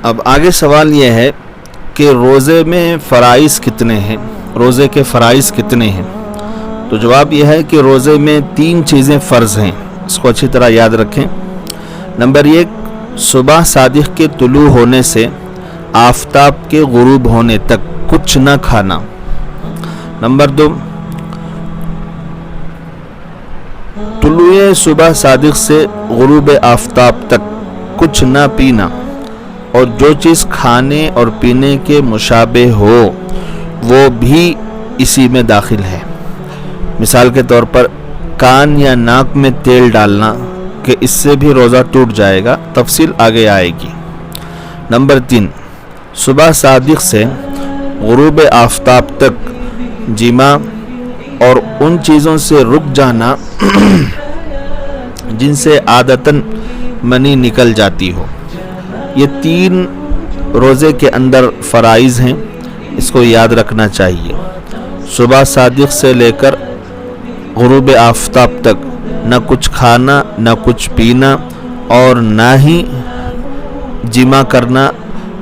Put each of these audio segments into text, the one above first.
اب آگے سوال یہ ہے کہ روزے میں فرائض کتنے ہیں، روزے کے فرائض کتنے ہیں؟ تو جواب یہ ہے کہ روزے میں 3 چیزیں فرض ہیں، اس کو اچھی طرح یاد رکھیں۔ نمبر 1، صبح صادق کے طلوع ہونے سے آفتاب کے غروب ہونے تک کچھ نہ کھانا۔ نمبر 2، طلوع صبح صادق سے غروب آفتاب تک کچھ نہ پینا، اور جو چیز کھانے اور پینے کے مشابہ ہو وہ بھی اسی میں داخل ہے۔ مثال کے طور پر کان یا ناک میں تیل ڈالنا کہ اس سے بھی روزہ ٹوٹ جائے گا، تفصیل آگے آئے گی۔ نمبر 3، صبح صادق سے غروب آفتاب تک جماع اور ان چیزوں سے رک جانا جن سے عادتاً منی نکل جاتی ہو۔ یہ 3 روزے کے اندر فرائض ہیں، اس کو یاد رکھنا چاہیے۔ صبح صادق سے لے کر غروب آفتاب تک نہ کچھ کھانا، نہ کچھ پینا، اور نہ ہی جماع کرنا،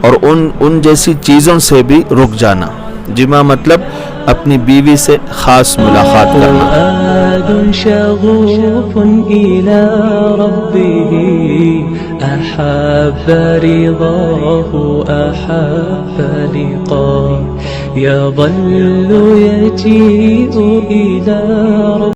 اور ان جیسی چیزوں سے بھی رک جانا۔ جماع مطلب اپنی بیوی سے خاص ملاقات کرنا۔ فؤاد شغوف إلى ربه أحب رضاه أحب لقاه يظل يجيء إلى ربه